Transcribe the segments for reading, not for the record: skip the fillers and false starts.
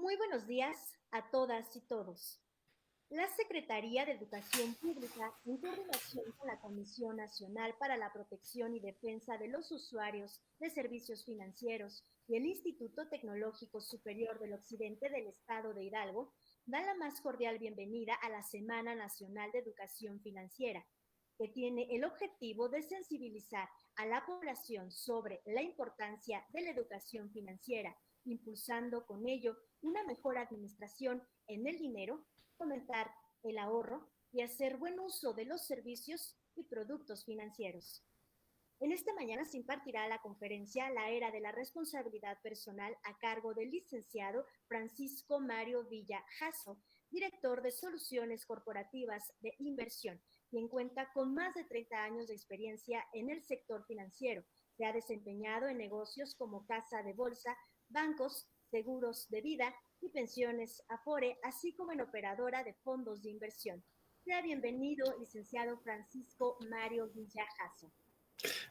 Muy buenos días a todas y todos. La Secretaría de Educación Pública, en coordinación con la Comisión Nacional para la Protección y Defensa de los Usuarios de Servicios Financieros y el Instituto Tecnológico Superior del Occidente del Estado de Hidalgo, da la más cordial bienvenida a la Semana Nacional de Educación Financiera, que tiene el objetivo de sensibilizar a la población sobre la importancia de la educación financiera, impulsando con ello una mejor administración en el dinero, fomentar el ahorro y hacer buen uso de los servicios y productos financieros. En esta mañana se impartirá la conferencia La Era de la Responsabilidad Personal a cargo del licenciado Francisco Mario Villa Jasso, director de Soluciones Corporativas de Inversión, quien cuenta con más de 30 años de experiencia en el sector financiero. Se ha desempeñado en negocios como casa de bolsa, bancos, seguros de vida y pensiones Afore, así como en operadora de fondos de inversión. Sea bienvenido, licenciado Francisco Mario Villa Jasso.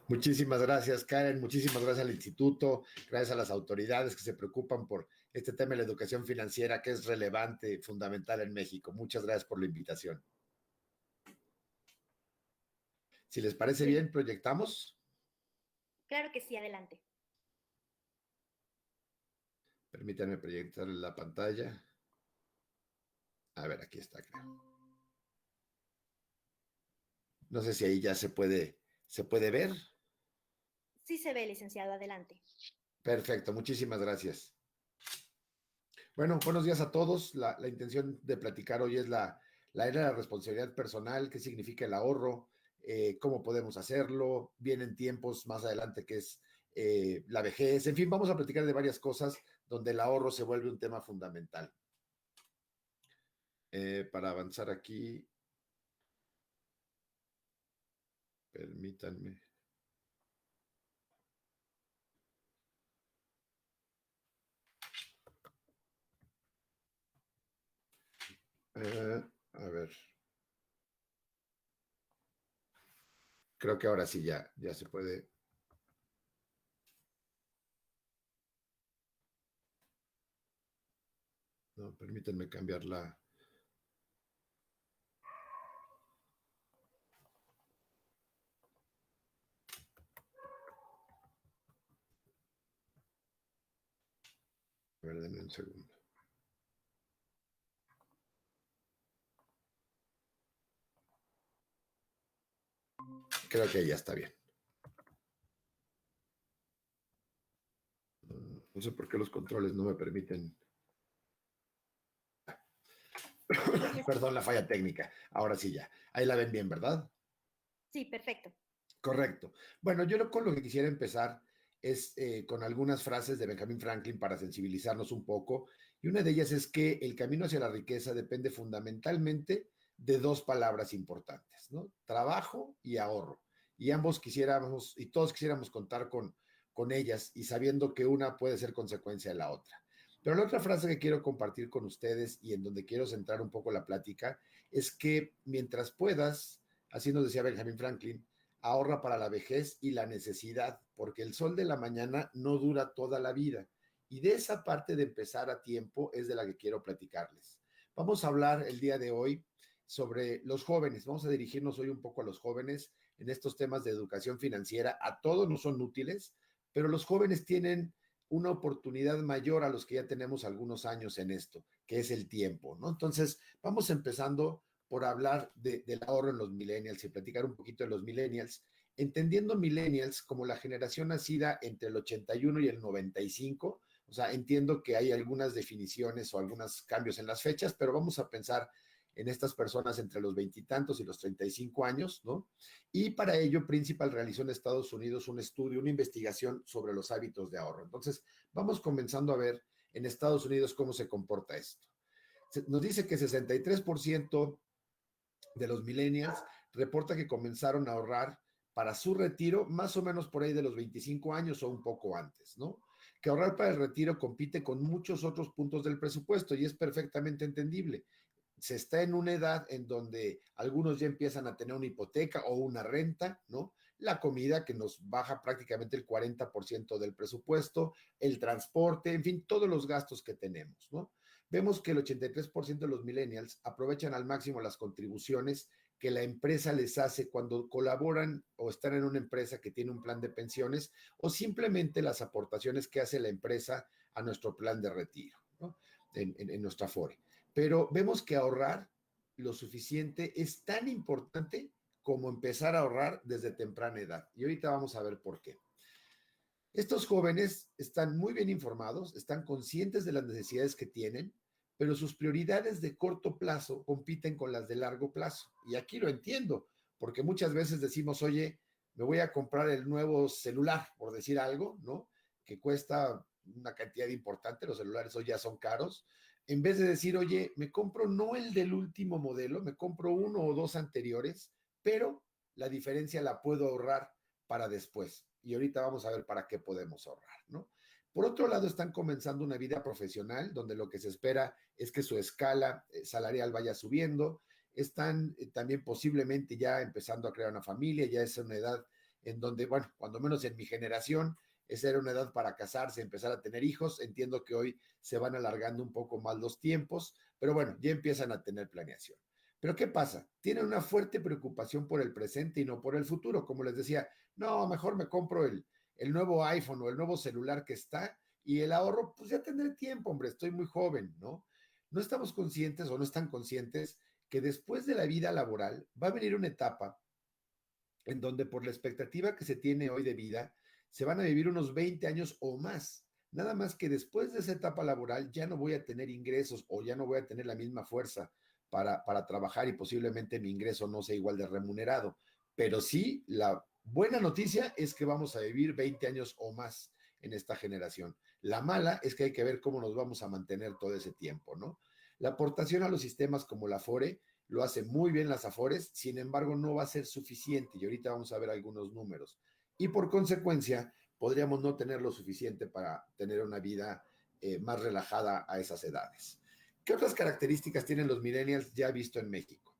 Muchísimas gracias, Karen. Muchísimas gracias al instituto, gracias a las autoridades que se preocupan por este tema de la educación financiera que es relevante, fundamental en México. Muchas gracias por la invitación. Si les parece bien, proyectamos. Claro que sí, adelante. Permítanme proyectar la pantalla. A ver, aquí está, creo. No sé si ahí ya se puede ver. Sí se ve, licenciado, adelante. Perfecto, muchísimas gracias. Bueno, buenos días a todos. La intención de platicar hoy es la era de la responsabilidad personal, qué significa el ahorro, cómo podemos hacerlo, vienen tiempos más adelante que es la vejez, en fin, vamos a platicar de varias cosas donde el ahorro se vuelve un tema fundamental. Para avanzar aquí, permítanme. A ver. Creo que ahora sí ya se puede. No, permítanme cambiarla. A ver, denme un segundo. Creo que ya está bien. No sé por qué los controles no me permiten. Perdón, la falla técnica. Ahora sí ya. Ahí la ven bien, ¿verdad? Sí, perfecto. Correcto. Bueno, yo con lo que quisiera empezar es con algunas frases de Benjamin Franklin para sensibilizarnos un poco. Y una de ellas es que el camino hacia la riqueza depende fundamentalmente de dos palabras importantes, ¿no? Trabajo y ahorro. Y ambos quisiéramos, y todos quisiéramos contar con ellas y sabiendo que una puede ser consecuencia de la otra. Pero la otra frase que quiero compartir con ustedes y en donde quiero centrar un poco la plática es que mientras puedas, así nos decía Benjamin Franklin, ahorra para la vejez y la necesidad, porque el sol de la mañana no dura toda la vida. Y de esa parte de empezar a tiempo es de la que quiero platicarles. Vamos a hablar el día de hoy sobre los jóvenes. Vamos a dirigirnos hoy un poco a los jóvenes en estos temas de educación financiera. A todos no son útiles, pero los jóvenes tienen una oportunidad mayor a los que ya tenemos algunos años en esto, que es el tiempo, ¿no? Entonces, vamos empezando por hablar del ahorro en los millennials y platicar un poquito de los millennials, entendiendo millennials como la generación nacida entre el 81 y el 95. O sea, entiendo que hay algunas definiciones o algunos cambios en las fechas, pero vamos a pensar en estas personas entre los veintitantos y los 35 años, ¿no? Y para ello, Principal realizó en Estados Unidos un estudio, una investigación sobre los hábitos de ahorro. Entonces, vamos comenzando a ver en Estados Unidos cómo se comporta esto. Nos dice que 63% de los millennials reporta que comenzaron a ahorrar para su retiro más o menos por ahí de los 25 años o un poco antes, ¿no? Que ahorrar para el retiro compite con muchos otros puntos del presupuesto y es perfectamente entendible. Se está en una edad en donde algunos ya empiezan a tener una hipoteca o una renta, ¿no? La comida que nos baja prácticamente el 40% del presupuesto, el transporte, en fin, todos los gastos que tenemos, ¿no? vemos que el 83% de los millennials aprovechan al máximo las contribuciones que la empresa les hace cuando colaboran o están en una empresa que tiene un plan de pensiones o simplemente las aportaciones que hace la empresa a nuestro plan de retiro, ¿no? En nuestra Afore. Pero vemos que ahorrar lo suficiente es tan importante como empezar a ahorrar desde temprana edad. Y ahorita vamos a ver por qué. Estos jóvenes están muy bien informados, están conscientes de las necesidades que tienen, pero sus prioridades de corto plazo compiten con las de largo plazo. Y aquí lo entiendo, porque muchas veces decimos, oye, me voy a comprar el nuevo celular, por decir algo, ¿no? Que cuesta una cantidad importante, los celulares hoy ya son caros. En vez de decir, oye, me compro no el del último modelo, me compro uno o dos anteriores, pero la diferencia la puedo ahorrar para después. Y ahorita vamos a ver para qué podemos ahorrar, ¿no? Por otro lado, están comenzando una vida profesional donde lo que se espera es que su escala salarial vaya subiendo. Están también posiblemente ya empezando a crear una familia, ya es una edad en donde, bueno, cuando menos en mi generación, esa era una edad para casarse, empezar a tener hijos. Entiendo que hoy se van alargando un poco más los tiempos, pero bueno, ya empiezan a tener planeación. Pero ¿qué pasa? Tienen una fuerte preocupación por el presente y no por el futuro. Como les decía, no, mejor me compro el nuevo iPhone o el nuevo celular que está y el ahorro, pues ya tendré tiempo, hombre, estoy muy joven, ¿no? No estamos conscientes o no están conscientes que después de la vida laboral va a venir una etapa en donde por la expectativa que se tiene hoy de vida, se van a vivir unos 20 años o más. Nada más que después de esa etapa laboral ya no voy a tener ingresos o ya no voy a tener la misma fuerza para trabajar y posiblemente mi ingreso no sea igual de remunerado. Pero sí, la buena noticia es que vamos a vivir 20 años o más en esta generación. La mala es que hay que ver cómo nos vamos a mantener todo ese tiempo, ¿no? La aportación a los sistemas como la FORE lo hace muy bien las Afores, sin embargo no va a ser suficiente y ahorita vamos a ver algunos números. Y por consecuencia, podríamos no tener lo suficiente para tener una vida más relajada a esas edades. ¿Qué otras características tienen los millennials ya visto en México?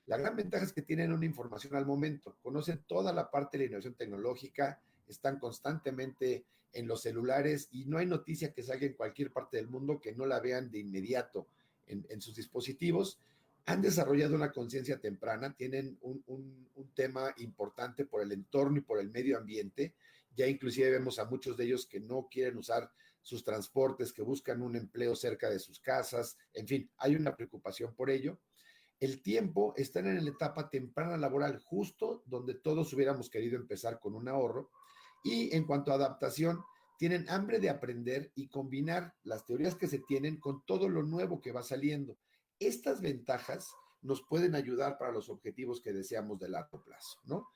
La gran ventaja es que tienen una información al momento, conocen toda la parte de la innovación tecnológica, están constantemente en los celulares y no hay noticia que salga en cualquier parte del mundo que no la vean de inmediato en sus dispositivos. Han desarrollado una conciencia temprana, tienen un tema importante por el entorno y por el medio ambiente. Ya inclusive vemos a muchos de ellos que no quieren usar sus transportes, que buscan un empleo cerca de sus casas. En fin, hay una preocupación por ello. El tiempo, están en la etapa temprana laboral, justo donde todos hubiéramos querido empezar con un ahorro. Y en cuanto a adaptación, tienen hambre de aprender y combinar las teorías que se tienen con todo lo nuevo que va saliendo. Estas ventajas nos pueden ayudar para los objetivos que deseamos de largo plazo, ¿no?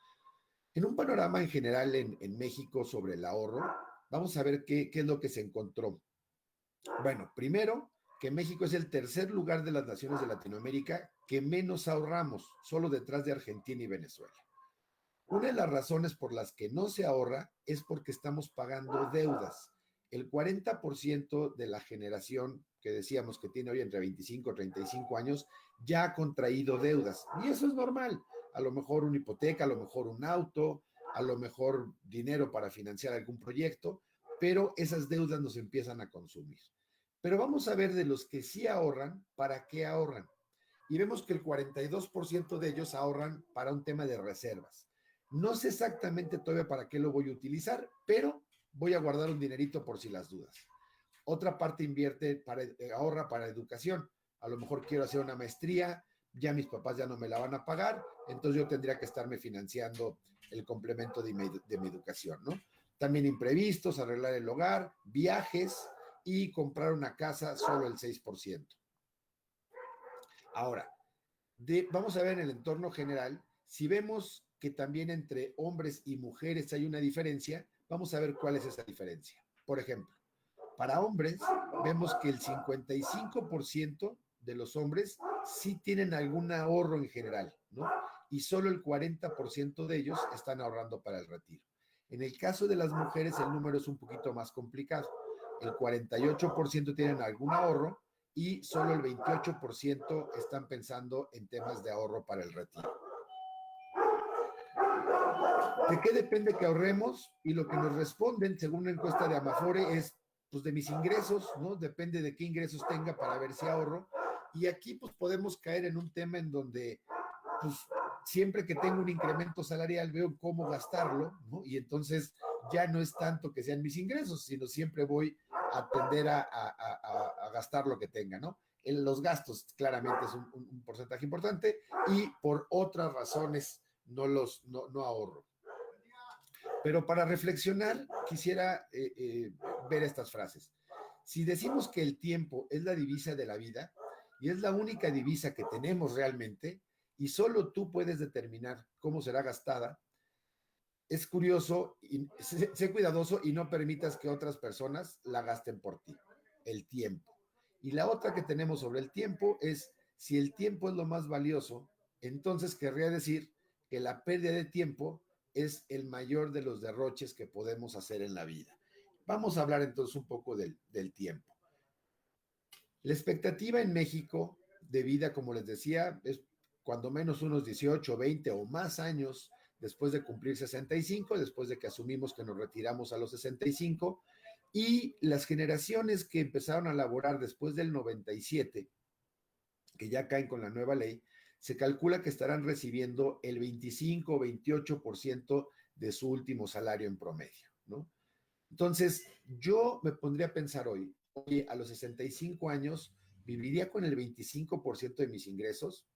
En un panorama en general en México sobre el ahorro, vamos a ver qué es lo que se encontró. Bueno, primero, que México es el tercer lugar de las naciones de Latinoamérica que menos ahorramos, solo detrás de Argentina y Venezuela. Una de las razones por las que no se ahorra es porque estamos pagando deudas. El 40% de la generación que decíamos que tiene hoy entre 25 y 35 años ya ha contraído deudas. Y eso es normal. A lo mejor una hipoteca, a lo mejor un auto, a lo mejor dinero para financiar algún proyecto, pero esas deudas nos empiezan a consumir. Pero vamos a ver de los que sí ahorran, ¿para qué ahorran? Y vemos que el 42% de ellos ahorran para un tema de reservas. No sé exactamente todavía para qué lo voy a utilizar, pero voy a guardar un dinerito por si las dudas. Otra parte invierte, ahorra para educación. A lo mejor quiero hacer una maestría, ya mis papás ya no me la van a pagar, entonces yo tendría que estarme financiando el complemento de mi educación, ¿no? También imprevistos, arreglar el hogar, viajes y comprar una casa, solo el 6%. Ahora, vamos a ver en el entorno general, si vemos que también entre hombres y mujeres hay una diferencia, vamos a ver cuál es esa diferencia. Por ejemplo, para hombres, vemos que el 55% de los hombres sí tienen algún ahorro en general, ¿no? Y solo el 40% de ellos están ahorrando para el retiro. En el caso de las mujeres, el número es un poquito más complicado. El 48% tienen algún ahorro y solo el 28% están pensando en temas de ahorro para el retiro. ¿De qué depende que ahorremos? Y lo que nos responden, según una encuesta de Amafore, es pues de mis ingresos, ¿no? Depende de qué ingresos tenga para ver si ahorro. Y aquí pues podemos caer en un tema en donde pues siempre que tengo un incremento salarial veo cómo gastarlo, ¿no? Y entonces ya no es tanto que sean mis ingresos, sino siempre voy a tender a gastar lo que tenga, ¿no? En los gastos claramente es un porcentaje importante y por otras razones no ahorro. Pero para reflexionar quisiera ver estas frases. Si decimos que el tiempo es la divisa de la vida y es la única divisa que tenemos realmente y solo tú puedes determinar cómo será gastada, es curioso, y sé cuidadoso y no permitas que otras personas la gasten por ti. El tiempo. Y la otra que tenemos sobre el tiempo es, si el tiempo es lo más valioso, entonces querría decir que la pérdida de tiempo es el mayor de los derroches que podemos hacer en la vida. Vamos a hablar entonces un poco del tiempo. La expectativa en México de vida, como les decía, es cuando menos unos 18, 20 o más años después de cumplir 65, después de que asumimos que nos retiramos a los 65, y las generaciones que empezaron a laborar después del 97, que ya caen con la nueva ley, se calcula que estarán recibiendo el 25 o 28% de su último salario en promedio, ¿no? Entonces, yo me pondría a pensar hoy, oye, a los 65 años, ¿viviría con el 25% de mis ingresos?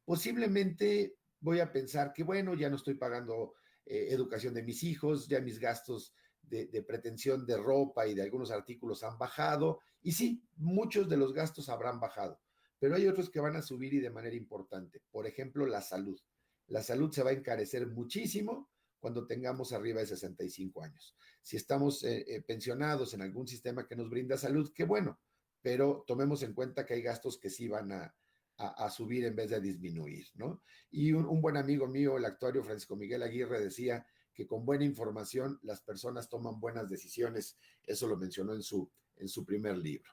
Posiblemente voy a pensar que, bueno, ya no estoy pagando educación de mis hijos, ya mis gastos de pretensión de ropa y de algunos artículos han bajado. Y sí, muchos de los gastos habrán bajado, pero hay otros que van a subir y de manera importante. Por ejemplo, la salud. La salud se va a encarecer muchísimo cuando tengamos arriba de 65 años. Si estamos pensionados en algún sistema que nos brinda salud, qué bueno, pero tomemos en cuenta que hay gastos que sí van a subir en vez de disminuir, ¿no? Y un buen amigo mío, el actuario Francisco Miguel Aguirre, decía que con buena información las personas toman buenas decisiones. Eso lo mencionó en su primer libro.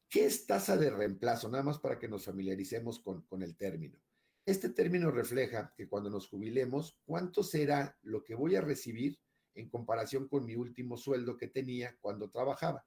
¿Qué es tasa de reemplazo? Nada más para que nos familiaricemos con el término. Este término refleja que cuando nos jubilemos, ¿cuánto será lo que voy a recibir en comparación con mi último sueldo que tenía cuando trabajaba?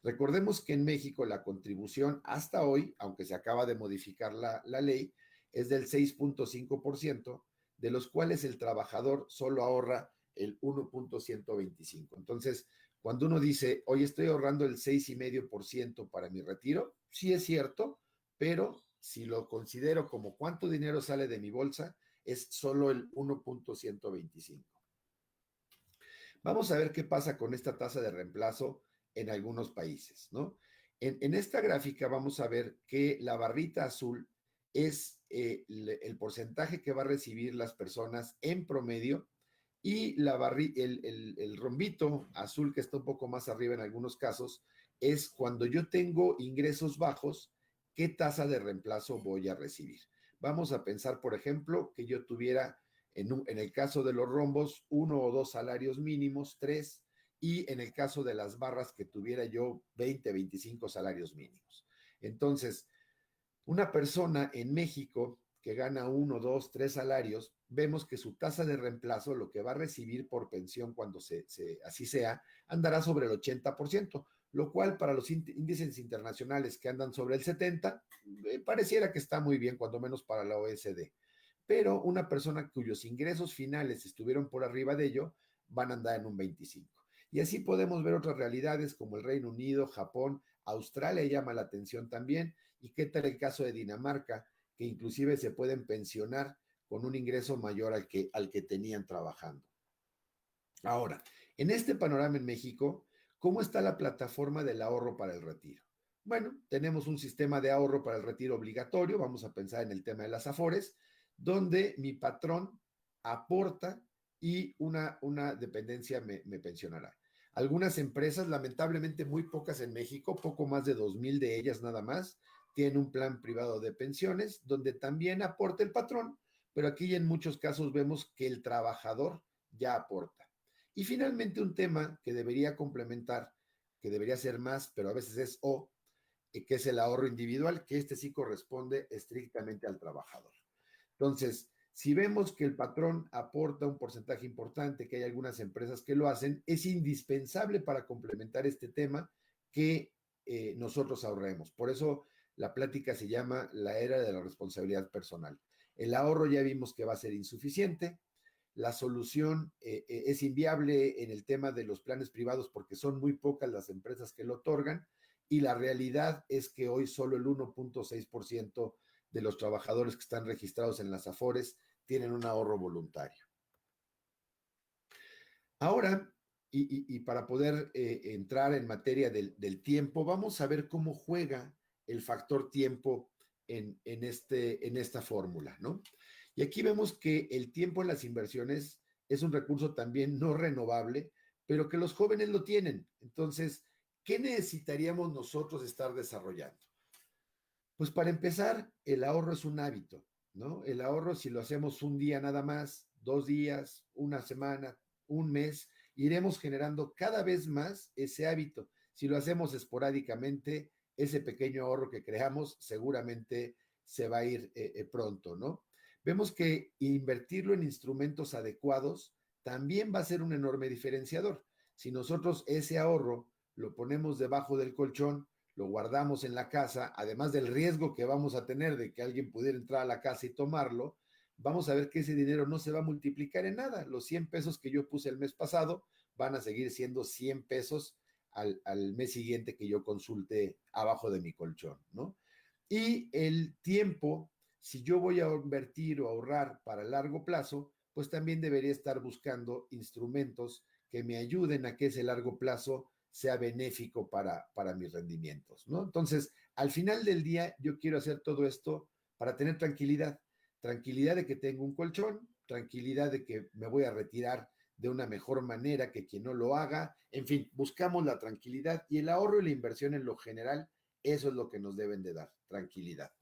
Recordemos que en México la contribución hasta hoy, aunque se acaba de modificar la ley, es del 6.5%, de los cuales el trabajador solo ahorra el 1.125. Entonces, cuando uno dice, hoy estoy ahorrando el 6,5% para mi retiro, sí es cierto, pero si lo considero como cuánto dinero sale de mi bolsa, es solo el 1.125. Vamos a ver qué pasa con esta tasa de reemplazo en algunos países, ¿no? En esta gráfica vamos a ver que la barrita azul es el porcentaje que va a recibir las personas en promedio y el rombito azul que está un poco más arriba en algunos casos es cuando yo tengo ingresos bajos, ¿qué tasa de reemplazo voy a recibir? Vamos a pensar, por ejemplo, que yo tuviera en el caso de los rombos, 1 o 2 salarios mínimos, 3, y en el caso de las barras que tuviera yo 20, 25 salarios mínimos. Entonces, una persona en México que gana 1, 2, 3 salarios, vemos que su tasa de reemplazo, lo que va a recibir por pensión cuando así sea, andará sobre el 80%, lo cual para los índices internacionales que andan sobre el 70%, pareciera que está muy bien, cuando menos para la OECD. Pero una persona cuyos ingresos finales estuvieron por arriba de ello, van a andar en un 25%. Y así podemos ver otras realidades como el Reino Unido, Japón, Australia llama la atención también. ¿Y qué tal el caso de Dinamarca, que inclusive se pueden pensionar con un ingreso mayor al que tenían trabajando? Ahora, en este panorama en México, ¿cómo está la plataforma del ahorro para el retiro? Bueno, tenemos un sistema de ahorro para el retiro obligatorio, vamos a pensar en el tema de las AFORES, donde mi patrón aporta y una dependencia me pensionará. Algunas empresas, lamentablemente muy pocas en México, poco más de 2,000 de ellas nada más, tienen un plan privado de pensiones donde también aporta el patrón, pero aquí en muchos casos vemos que el trabajador ya aporta. Y finalmente un tema que debería complementar, que debería ser más, pero a veces es que es el ahorro individual, que este sí corresponde estrictamente al trabajador. Entonces, Si vemos que el patrón aporta un porcentaje importante, que hay algunas empresas que lo hacen, es indispensable para complementar este tema que nosotros ahorremos. Por eso la plática se llama la era de la responsabilidad personal. El ahorro ya vimos que va a ser insuficiente. La solución es inviable en el tema de los planes privados porque son muy pocas las empresas que lo otorgan y la realidad es que hoy solo el 1.6% de los trabajadores que están registrados en las AFORES tienen un ahorro voluntario. Ahora, y para poder entrar en materia del tiempo, vamos a ver cómo juega el factor tiempo en esta fórmula, ¿no? Y aquí vemos que el tiempo en las inversiones es un recurso también no renovable, pero que los jóvenes lo tienen. Entonces, ¿qué necesitaríamos nosotros estar desarrollando? Pues para empezar, el ahorro es un hábito, ¿no? El ahorro, si lo hacemos un día nada más, 2 días, una semana, un mes, iremos generando cada vez más ese hábito. Si lo hacemos esporádicamente, ese pequeño ahorro que creamos seguramente se va a ir pronto, ¿no? Vemos que invertirlo en instrumentos adecuados también va a ser un enorme diferenciador. Si nosotros ese ahorro lo ponemos debajo del colchón, lo guardamos en la casa, además del riesgo que vamos a tener de que alguien pudiera entrar a la casa y tomarlo, vamos a ver que ese dinero no se va a multiplicar en nada. Los 100 pesos que yo puse el mes pasado van a seguir siendo 100 pesos al mes siguiente que yo consulte abajo de mi colchón, ¿no? Y el tiempo, si yo voy a invertir o ahorrar para largo plazo, pues también debería estar buscando instrumentos que me ayuden a que ese largo plazo sea benéfico para mis rendimientos, ¿no? Entonces, al final del día, yo quiero hacer todo esto para tener tranquilidad, tranquilidad de que tengo un colchón, tranquilidad de que me voy a retirar de una mejor manera que quien no lo haga, en fin, buscamos la tranquilidad y el ahorro y la inversión en lo general, eso es lo que nos deben de dar, tranquilidad.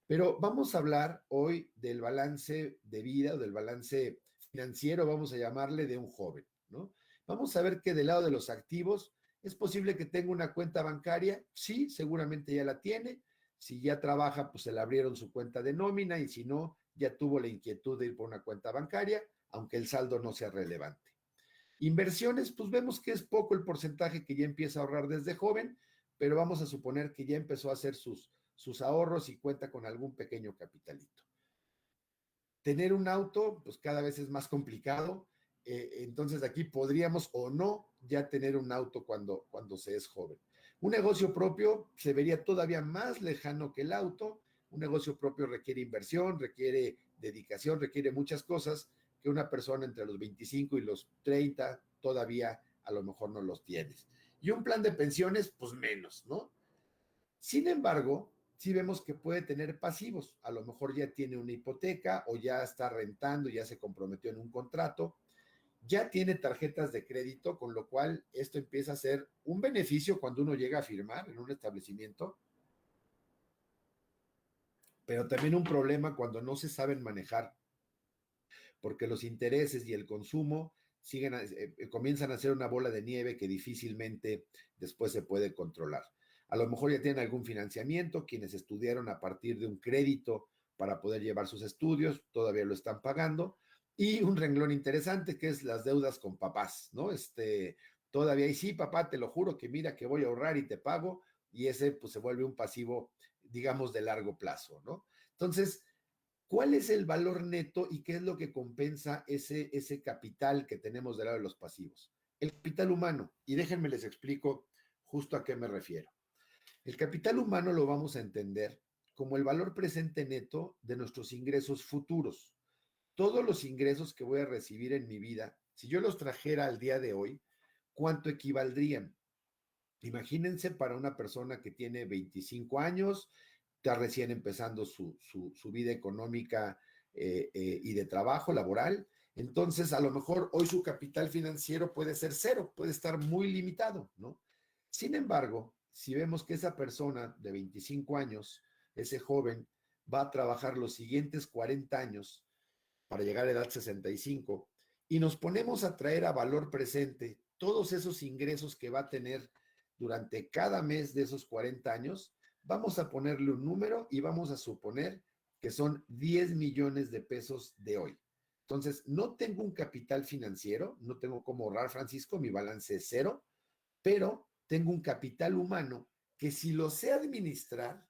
Pero vamos a hablar hoy del balance de vida o del balance financiero, vamos a llamarle, de un joven, ¿no? Vamos a ver que del lado de los activos, ¿es posible que tenga una cuenta bancaria? Sí, seguramente ya la tiene. Si ya trabaja, pues se le abrieron su cuenta de nómina y si no, ya tuvo la inquietud de ir por una cuenta bancaria, aunque el saldo no sea relevante. Inversiones, pues vemos que es poco el porcentaje que ya empieza a ahorrar desde joven, pero vamos a suponer que ya empezó a hacer sus ahorros y cuenta con algún pequeño capitalito. Tener un auto, pues cada vez es más complicado, entonces aquí podríamos o no ya tener un auto cuando se es joven. Un negocio propio se vería todavía más lejano que el auto. Un negocio propio requiere inversión, requiere dedicación, requiere muchas cosas que una persona entre los 25 y los 30 todavía a lo mejor no los tienes. Y un plan de pensiones, pues menos, ¿no? Sin embargo, sí vemos que puede tener pasivos. A lo mejor ya tiene una hipoteca o ya está rentando, ya se comprometió en un contrato, ya tiene tarjetas de crédito, con lo cual esto empieza a ser un beneficio cuando uno llega a firmar en un establecimiento, pero también un problema cuando no se saben manejar, porque los intereses y el consumo comienzan a ser una bola de nieve que difícilmente después se puede controlar. A lo mejor ya tienen algún financiamiento, quienes estudiaron a partir de un crédito para poder llevar sus estudios, todavía lo están pagando. Y un renglón interesante que es las deudas con papás, ¿no? Todavía, y sí, papá, te lo juro que mira que voy a ahorrar y te pago, y ese pues se vuelve un pasivo, digamos, de largo plazo, ¿no? Entonces, ¿cuál es el valor neto y qué es lo que compensa ese capital que tenemos del lado de los pasivos? El capital humano, y déjenme les explico justo a qué me refiero. El capital humano lo vamos a entender como el valor presente neto de nuestros ingresos futuros. Todos los ingresos que voy a recibir en mi vida, si yo los trajera al día de hoy, ¿cuánto equivaldrían? Imagínense para una persona que tiene 25 años, está recién empezando su vida económica y de trabajo laboral. Entonces, a lo mejor hoy su capital financiero puede ser cero, puede estar muy limitado, ¿no? Sin embargo, si vemos que esa persona de 25 años, ese joven, va a trabajar los siguientes 40 años para llegar a la edad 65 y nos ponemos a traer a valor presente todos esos ingresos que va a tener durante cada mes de esos 40 años, vamos a ponerle un número y vamos a suponer que son 10 millones de pesos de hoy. Entonces, no tengo un capital financiero, no tengo cómo ahorrar, Francisco, mi balance es cero, pero tengo un capital humano que si lo sé administrar,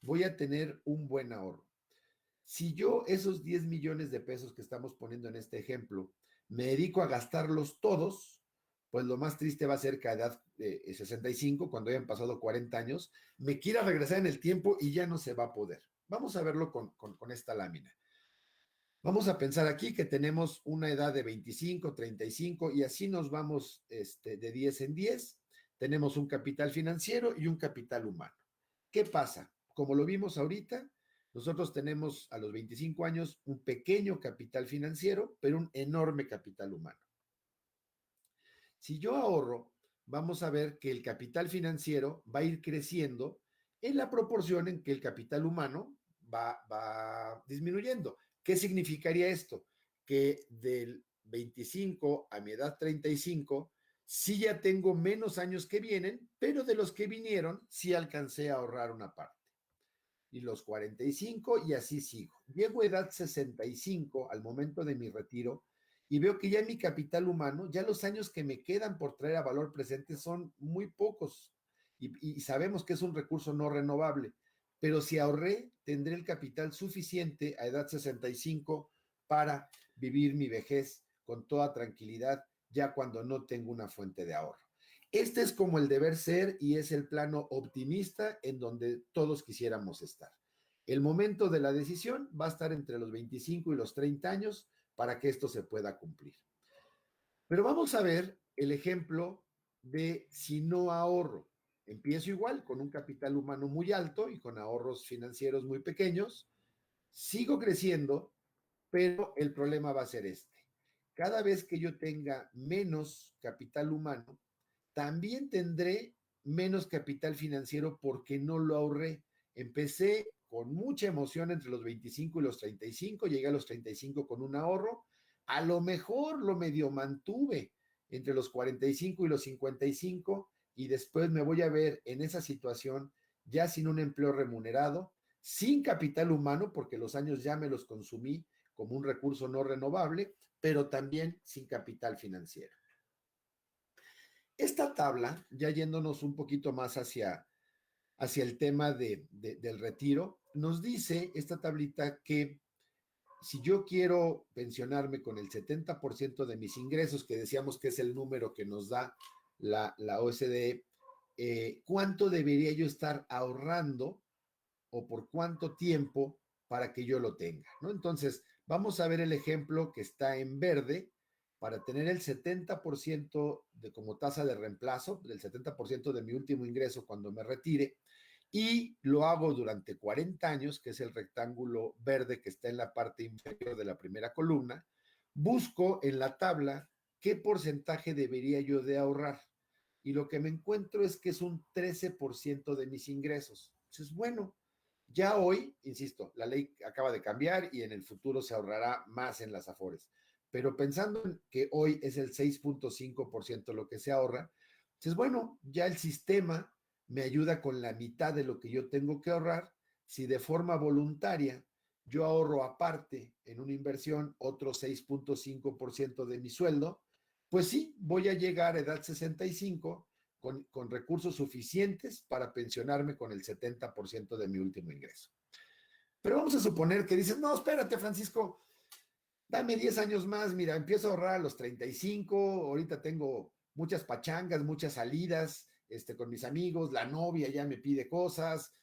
voy a tener un buen ahorro. Si yo esos 10 millones de pesos que estamos poniendo en este ejemplo, me dedico a gastarlos todos, pues lo más triste va a ser que a edad 65, cuando hayan pasado 40 años, me quiera regresar en el tiempo y ya no se va a poder. Vamos a verlo con esta lámina. Vamos a pensar aquí que tenemos una edad de 25, 35 y así nos vamos de 10 en 10. Tenemos un capital financiero y un capital humano. ¿Qué pasa? Como lo vimos ahorita, nosotros tenemos a los 25 años un pequeño capital financiero, pero un enorme capital humano. Si yo ahorro, vamos a ver que el capital financiero va a ir creciendo en la proporción en que el capital humano va disminuyendo. ¿Qué significaría esto? Que del 25 a mi edad 35, sí ya tengo menos años que vienen, pero de los que vinieron, sí alcancé a ahorrar una parte. Y los 45 y así sigo. Llego a edad 65 al momento de mi retiro y veo que ya mi capital humano, ya los años que me quedan por traer a valor presente son muy pocos y sabemos que es un recurso no renovable, pero si ahorré, tendré el capital suficiente a edad 65 para vivir mi vejez con toda tranquilidad, ya cuando no tengo una fuente de ahorro. Este es como el deber ser y es el plano optimista en donde todos quisiéramos estar. El momento de la decisión va a estar entre los 25 y los 30 años para que esto se pueda cumplir. Pero vamos a ver el ejemplo de si no ahorro. Empiezo igual con un capital humano muy alto y con ahorros financieros muy pequeños. Sigo creciendo, pero el problema va a ser este. Cada vez que yo tenga menos capital humano, también tendré menos capital financiero porque no lo ahorré. Empecé con mucha emoción entre los 25 y los 35, llegué a los 35 con un ahorro, a lo mejor lo medio mantuve entre los 45 y los 55 y después me voy a ver en esa situación ya sin un empleo remunerado, sin capital humano porque los años ya me los consumí como un recurso no renovable, pero también sin capital financiero. Esta tabla, ya yéndonos un poquito más hacia el tema del retiro, nos dice esta tablita que si yo quiero pensionarme con el 70% de mis ingresos, que decíamos que es el número que nos da la OCDE, ¿cuánto debería yo estar ahorrando o por cuánto tiempo para que yo lo tenga? ¿No? Entonces, vamos a ver el ejemplo que está en verde para tener el 70% de como tasa de reemplazo, del 70% de mi último ingreso cuando me retire, y lo hago durante 40 años, que es el rectángulo verde que está en la parte inferior de la primera columna. Busco en la tabla qué porcentaje debería yo de ahorrar. Y lo que me encuentro es que es un 13% de mis ingresos. Entonces, bueno, ya hoy, insisto, la ley acaba de cambiar y en el futuro se ahorrará más en las Afores. Pero pensando en que hoy es el 6.5% lo que se ahorra, entonces, bueno, ya el sistema me ayuda con la mitad de lo que yo tengo que ahorrar. Si de forma voluntaria yo ahorro aparte en una inversión otro 6.5% de mi sueldo, pues sí, voy a llegar a edad 65 con recursos suficientes para pensionarme con el 70% de mi último ingreso. Pero vamos a suponer que dices, no, espérate, Francisco, dame 10 años más, mira, empiezo a ahorrar a los 35, ahorita tengo muchas pachangas, muchas salidas con mis amigos, la novia ya me pide cosas,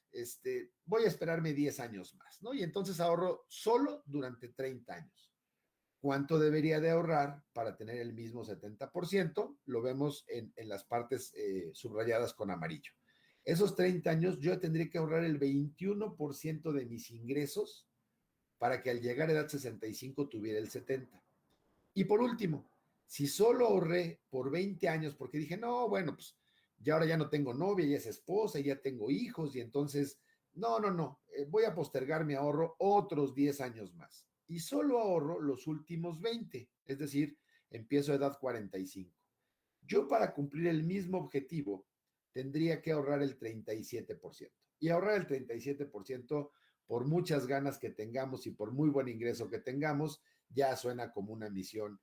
voy a esperarme 10 años más, ¿no? Y entonces ahorro solo durante 30 años. ¿Cuánto debería de ahorrar para tener el mismo 70%? Lo vemos en las partes subrayadas con amarillo. Esos 30 años yo tendría que ahorrar el 21% de mis ingresos para que al llegar a edad 65 tuviera el 70%. Y por último, si solo ahorré por 20 años, porque dije, no, bueno, pues ya ahora ya no tengo novia, ya es esposa, ya tengo hijos, y entonces, no, voy a postergar mi ahorro otros 10 años más. Y solo ahorro los últimos 20, es decir, empiezo a edad 45. Yo para cumplir el mismo objetivo tendría que ahorrar el 37%. Y ahorrar el 37%, por muchas ganas que tengamos y por muy buen ingreso que tengamos, ya suena como una misión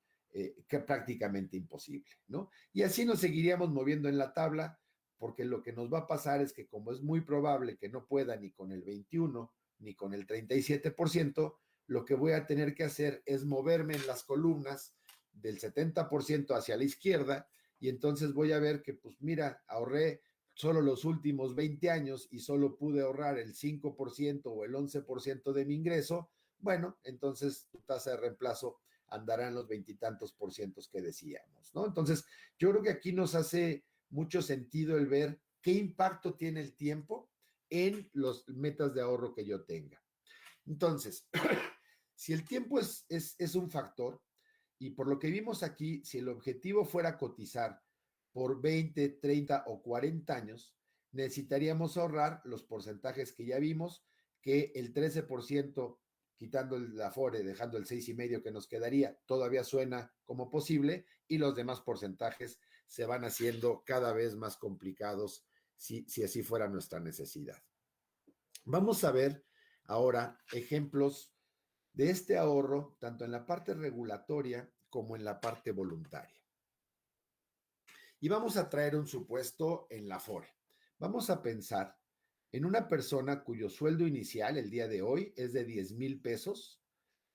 que prácticamente imposible, ¿no? Y así nos seguiríamos moviendo en la tabla, porque lo que nos va a pasar es que como es muy probable que no pueda ni con el 21 ni con el 37%, lo que voy a tener que hacer es moverme en las columnas del 70% hacia la izquierda y entonces voy a ver que, pues mira, ahorré solo los últimos 20 años y solo pude ahorrar el 5% o el 11% de mi ingreso, bueno, entonces tu tasa de reemplazo andará en los veintitantos por cientos que decíamos, ¿no? Entonces, yo creo que aquí nos hace mucho sentido el ver qué impacto tiene el tiempo en los metas de ahorro que yo tenga. Entonces, si el tiempo es un factor, y por lo que vimos aquí, si el objetivo fuera cotizar por 20, 30 o 40 años, necesitaríamos ahorrar los porcentajes que ya vimos, que el 13%, quitando el Afore, dejando el 6,5% que nos quedaría, todavía suena como posible, y los demás porcentajes se van haciendo cada vez más complicados si así fuera nuestra necesidad. Vamos a ver ahora ejemplos de este ahorro, tanto en la parte regulatoria como en la parte voluntaria. Y vamos a traer un supuesto en la FORE. Vamos a pensar en una persona cuyo sueldo inicial el día de hoy es de 10,000 pesos.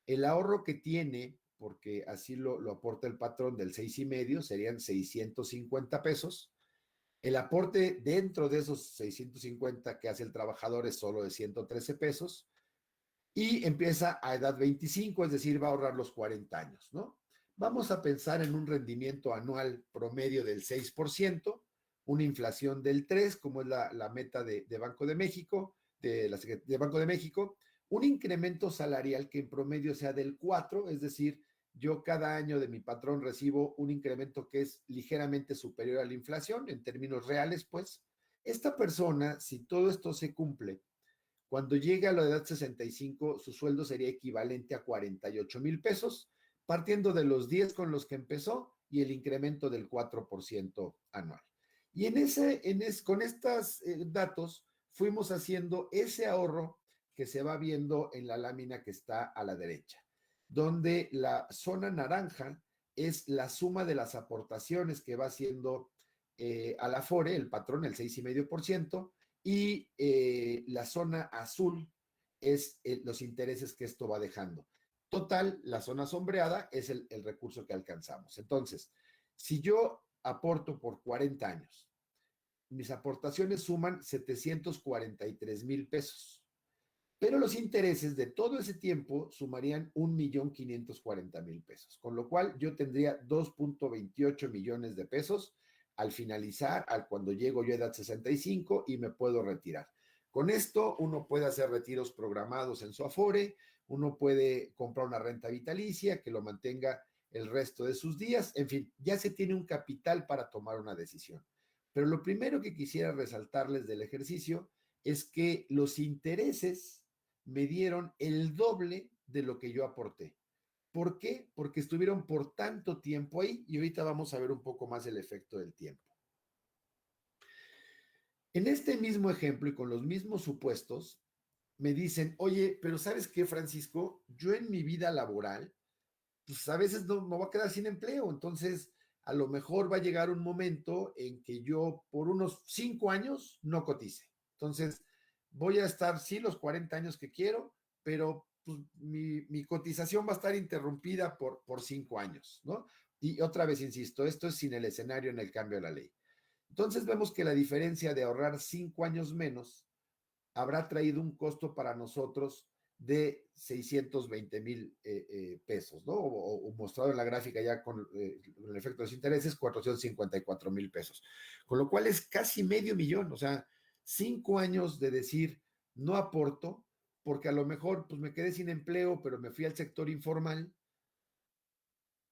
El ahorro que tiene, porque así lo aporta el patrón del 6,5, serían 650 pesos. El aporte dentro de esos 650 que hace el trabajador es solo de 113 pesos y empieza a edad 25, es decir, va a ahorrar los 40 años, ¿no? Vamos a pensar en un rendimiento anual promedio del 6%, una inflación del 3%, como es la meta de Banco de México, de Banco de México, un incremento salarial que en promedio sea del 4%, es decir, yo cada año de mi patrón recibo un incremento que es ligeramente superior a la inflación, en términos reales, pues. Esta persona, si todo esto se cumple, cuando llegue a la edad 65, su sueldo sería equivalente a 48,000 pesos, partiendo de los 10 con los que empezó y el incremento del 4% anual. Y con estos datos fuimos haciendo ese ahorro que se va viendo en la lámina que está a la derecha, donde la zona naranja es la suma de las aportaciones que va haciendo a la FORE, el patrón, el 6,5%, y la zona azul es los intereses que esto va dejando. Total, la zona sombreada es el recurso que alcanzamos. Entonces, si yo aporto por 40 años, mis aportaciones suman 743,000 pesos, pero los intereses de todo ese tiempo sumarían 1,540,000 pesos, con lo cual yo tendría 2,28 millones de pesos al finalizar, cuando llego yo a edad 65 y me puedo retirar. Con esto uno puede hacer retiros programados en su Afore, uno puede comprar una renta vitalicia que lo mantenga el resto de sus días, en fin, ya se tiene un capital para tomar una decisión. Pero lo primero que quisiera resaltarles del ejercicio es que los intereses me dieron el doble de lo que yo aporté. ¿Por qué? Porque estuvieron por tanto tiempo ahí y ahorita vamos a ver un poco más el efecto del tiempo. En este mismo ejemplo y con los mismos supuestos, me dicen, oye, pero ¿sabes qué, Francisco? Yo en mi vida laboral, pues a veces no me voy a quedar sin empleo, entonces a lo mejor va a llegar un momento en que yo por unos 5 años no cotice. Entonces, voy a estar, sí, los 40 años que quiero, pero pues, mi cotización va a estar interrumpida por 5 años, ¿no? Y otra vez, insisto, esto es sin el escenario en el cambio de la ley. Entonces vemos que la diferencia de ahorrar 5 años menos habrá traído un costo para nosotros de 620,000 pesos, ¿no? O mostrado en la gráfica ya con el efecto de los intereses, 454,000 pesos. Con lo cual es casi medio millón, o sea, 5 años de decir, no aporto, porque a lo mejor pues me quedé sin empleo, pero me fui al sector informal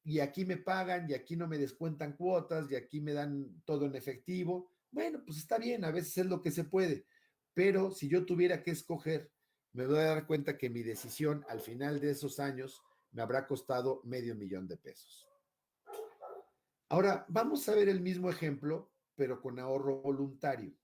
y aquí me pagan y aquí no me descuentan cuotas y aquí me dan todo en efectivo. Bueno, pues está bien, a veces es lo que se puede, pero si yo tuviera que escoger, me voy a dar cuenta que mi decisión al final de esos años me habrá costado medio millón de pesos. Ahora, vamos a ver el mismo ejemplo, pero con ahorro voluntario.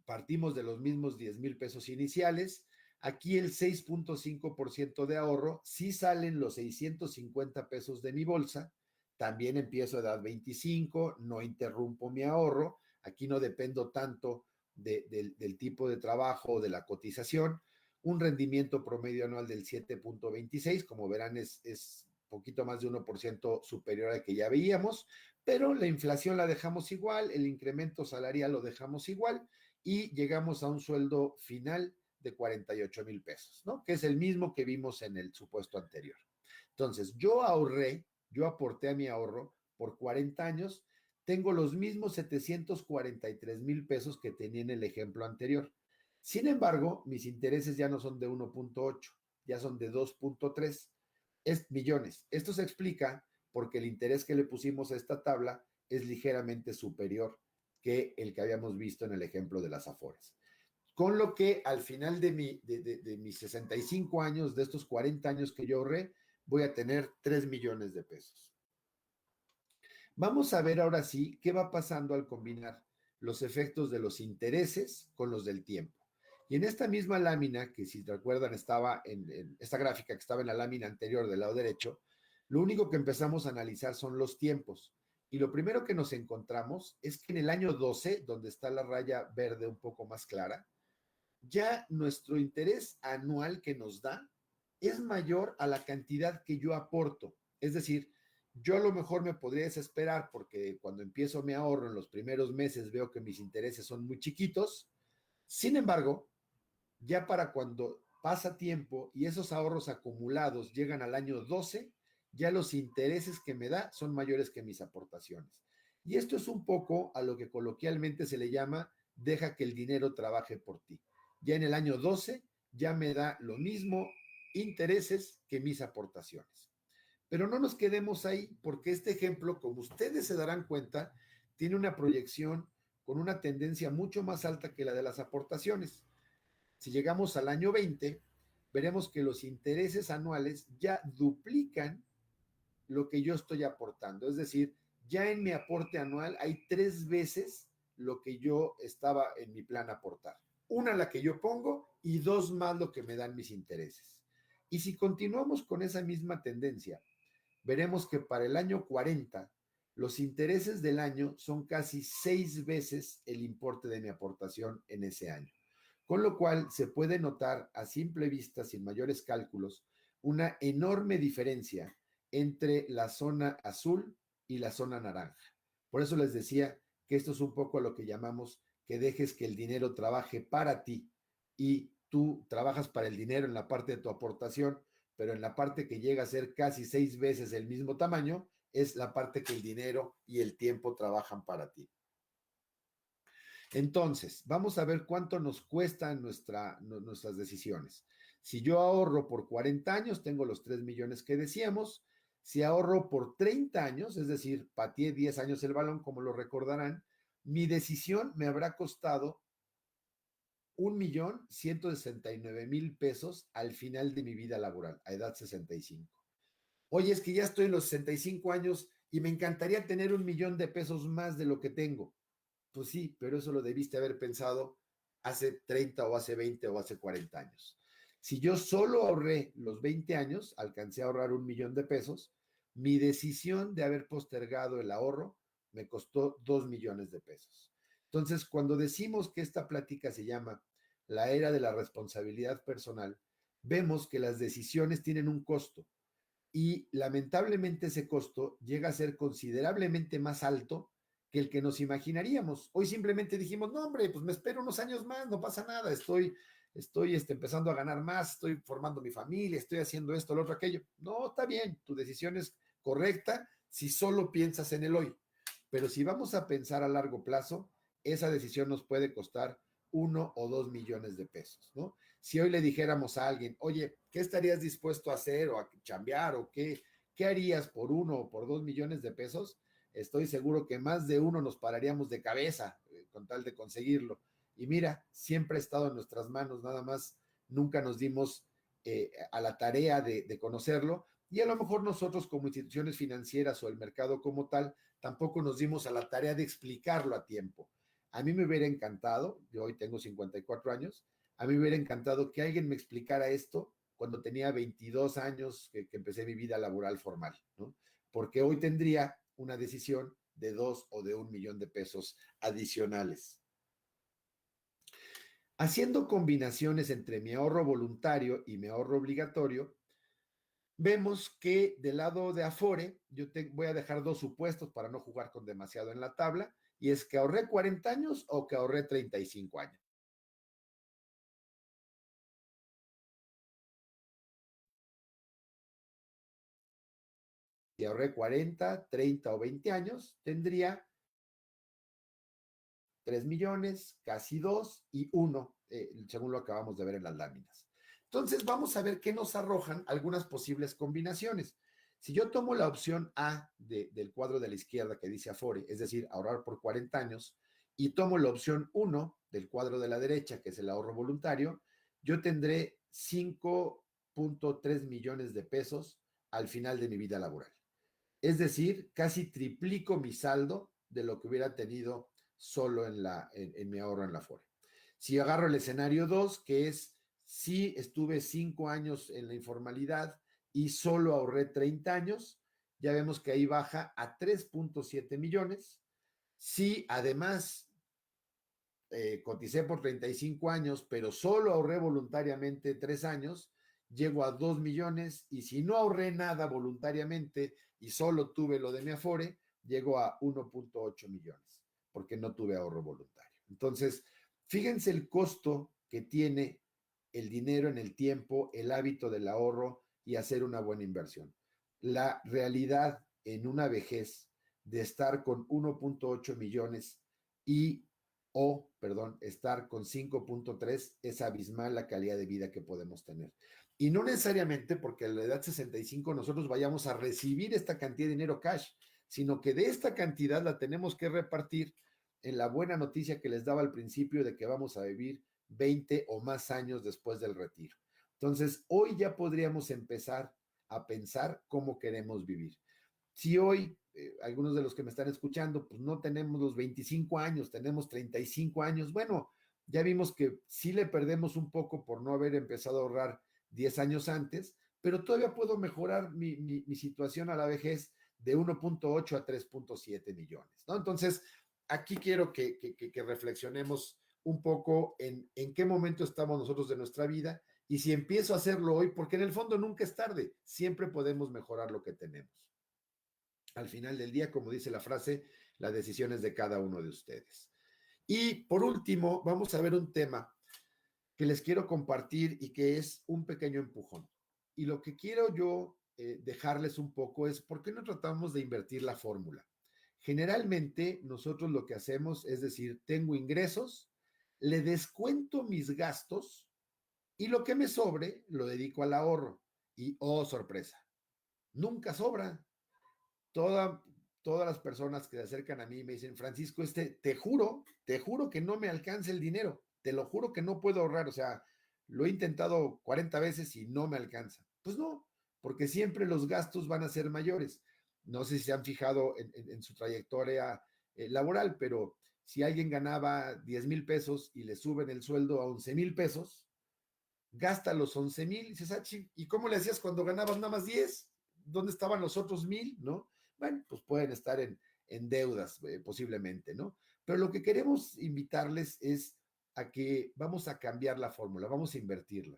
Partimos de los mismos 10,000 pesos iniciales, Aquí el 6.5% de ahorro, si salen los 650 pesos de mi bolsa, también empiezo a dar 25, no interrumpo mi ahorro, aquí no dependo tanto del tipo de trabajo o de la cotización, un rendimiento promedio anual del 7.26, como verán es poquito más de 1% superior al que ya veíamos, pero la inflación la dejamos igual, el incremento salarial lo dejamos igual y llegamos a un sueldo final de 48,000 pesos, ¿no? Que es el mismo que vimos en el supuesto anterior. Entonces, yo aporté a mi ahorro por 40 años, tengo los mismos 743,000 pesos que tenía en el ejemplo anterior. Sin embargo, mis intereses ya no son de 1.8, ya son de 2.3 millones. Esto se explica porque el interés que le pusimos a esta tabla es ligeramente superior que el que habíamos visto en el ejemplo de las Afores. Con lo que al final de mis 65 años, de estos 40 años que yo ahorré, voy a tener 3 millones de pesos. Vamos a ver ahora sí qué va pasando al combinar los efectos de los intereses con los del tiempo. Y en esta misma lámina, que si te recuerdan estaba en esta gráfica que estaba en la lámina anterior del lado derecho, lo único que empezamos a analizar son los tiempos. Y lo primero que nos encontramos es que en el año 12, donde está la raya verde un poco más clara, ya nuestro interés anual que nos da es mayor a la cantidad que yo aporto. Es decir, yo a lo mejor me podría desesperar porque cuando empiezo mi ahorro en los primeros meses veo que mis intereses son muy chiquitos. Sin embargo, ya para cuando pasa tiempo y esos ahorros acumulados llegan al año 12, ya los intereses que me da son mayores que mis aportaciones. Y esto es un poco a lo que coloquialmente se le llama deja que el dinero trabaje por ti. Ya en el año 12 ya me da lo mismo intereses que mis aportaciones. Pero no nos quedemos ahí porque este ejemplo, como ustedes se darán cuenta, tiene una proyección con una tendencia mucho más alta que la de las aportaciones. Si llegamos al año 20, veremos que los intereses anuales ya duplican lo que yo estoy aportando. Es decir, ya en mi aporte anual hay 3 veces lo que yo estaba en mi plan aportar. Una la que yo pongo y 2 más lo que me dan mis intereses. Y si continuamos con esa misma tendencia, veremos que para el año 40, los intereses del año son casi 6 veces el importe de mi aportación en ese año. Con lo cual se puede notar a simple vista, sin mayores cálculos, una enorme diferencia entre la zona azul y la zona naranja. Por eso les decía que esto es un poco lo que llamamos que dejes que el dinero trabaje para ti y tú trabajas para el dinero en la parte de tu aportación, pero en la parte que llega a ser casi 6 veces el mismo tamaño, es la parte que el dinero y el tiempo trabajan para ti. Entonces, vamos a ver cuánto nos cuestan nuestras decisiones. Si yo ahorro por 40 años, tengo los 3 millones que decíamos. Si ahorro por 30 años, es decir, pateé 10 años el balón, como lo recordarán, mi decisión me habrá costado 1,169,000 pesos al final de mi vida laboral, a edad 65. Oye, es que ya estoy en los 65 años y me encantaría tener 1,000,000 de pesos más de lo que tengo. Pues sí, pero eso lo debiste haber pensado hace 30 o hace 20 o hace 40 años. Si yo solo ahorré los 20 años, alcancé a ahorrar 1,000,000 de pesos, mi decisión de haber postergado el ahorro me costó 2 millones de pesos. Entonces, cuando decimos que esta plática se llama la era de la responsabilidad personal, vemos que las decisiones tienen un costo y lamentablemente ese costo llega a ser considerablemente más alto que el que nos imaginaríamos. Hoy simplemente dijimos, no, hombre, pues me espero unos años más, no pasa nada, estoy empezando a ganar más, estoy formando mi familia, estoy haciendo esto, lo otro, aquello. No, está bien, tu decisión es correcta si solo piensas en el hoy. Pero si vamos a pensar a largo plazo, esa decisión nos puede costar 1 o 2 millones de pesos, ¿no? Si hoy le dijéramos a alguien, oye, ¿qué estarías dispuesto a hacer o a chambear o qué harías por 1 o por 2 millones de pesos? Estoy seguro que más de uno nos pararíamos de cabeza con tal de conseguirlo. Y mira, siempre ha estado en nuestras manos, nada más nunca nos dimos a la tarea de conocerlo. Y a lo mejor nosotros como instituciones financieras o el mercado como tal, tampoco nos dimos a la tarea de explicarlo a tiempo. A mí me hubiera encantado, yo hoy tengo 54 años, A mí me hubiera encantado que alguien me explicara esto cuando tenía 22 años que empecé mi vida laboral formal, ¿no? Porque hoy tendría una decisión de 2 o de 1 millón de pesos adicionales. Haciendo combinaciones entre mi ahorro voluntario y mi ahorro obligatorio, vemos que del lado de Afore, voy a dejar dos supuestos para no jugar con demasiado en la tabla, y es que ahorré 40 años o que ahorré 35 años. Si ahorré 40, 30 o 20 años, tendría 3 millones, casi 2 y 1, según lo acabamos de ver en las láminas. Entonces, vamos a ver qué nos arrojan algunas posibles combinaciones. Si yo tomo la opción A del cuadro de la izquierda que dice Afore, es decir, ahorrar por 40 años, y tomo la opción 1 del cuadro de la derecha, que es el ahorro voluntario, yo tendré 5.3 millones de pesos al final de mi vida laboral. Es decir, casi triplico mi saldo de lo que hubiera tenido solo en mi ahorro en la Afore. Si agarro el escenario 2, que es si estuve 5 años en la informalidad y solo ahorré 30 años, ya vemos que ahí baja a 3.7 millones. Si además coticé por 35 años, pero solo ahorré voluntariamente 3 años, llego a 2 millones, y si no ahorré nada voluntariamente y solo tuve lo de mi Afore, llego a 1.8 millones, porque no tuve ahorro voluntario. Entonces, fíjense el costo que tiene el dinero en el tiempo, el hábito del ahorro y hacer una buena inversión. La realidad en una vejez de estar con 1.8 millones y estar con 5.3 es abismal la calidad de vida que podemos tener. Y no necesariamente porque a la edad 65 nosotros vayamos a recibir esta cantidad de dinero cash, sino que de esta cantidad la tenemos que repartir en la buena noticia que les daba al principio de que vamos a vivir 20 o más años después del retiro. Entonces, hoy ya podríamos empezar a pensar cómo queremos vivir. Si hoy algunos de los que me están escuchando, pues no tenemos los 25 años, tenemos 35 años, bueno, ya vimos que sí le perdemos un poco por no haber empezado a ahorrar 10 años antes, pero todavía puedo mejorar mi situación a la vejez de 1.8 a 3.7 millones, ¿no? Entonces, aquí quiero que reflexionemos un poco en qué momento estamos nosotros de nuestra vida y si empiezo a hacerlo hoy, porque en el fondo nunca es tarde, siempre podemos mejorar lo que tenemos. Al final del día, como dice la frase, la decisión es de cada uno de ustedes. Y por último, vamos a ver un tema que les quiero compartir y que es un pequeño empujón. Y lo que quiero yo dejarles un poco es, ¿por qué no tratamos de invertir la fórmula? Generalmente nosotros lo que hacemos es decir, tengo ingresos, le descuento mis gastos y lo que me sobre lo dedico al ahorro. Y, oh, sorpresa, nunca sobra. Toda, todas las personas que se acercan a mí me dicen, Francisco, te juro que no me alcanza el dinero, te lo juro que no puedo ahorrar, o sea, lo he intentado 40 veces y no me alcanza. Pues no, porque siempre los gastos van a ser mayores. No sé si se han fijado en su trayectoria laboral, pero si alguien ganaba 10,000 pesos y le suben el sueldo a 11,000 pesos, gasta los 11,000 y dices, ¿y cómo le hacías cuando ganabas nada más 10? ¿Dónde estaban los otros 1,000? ¿No? Bueno, pues pueden estar en deudas posiblemente, ¿no? Pero lo que queremos invitarles es a que vamos a cambiar la fórmula, vamos a invertirla.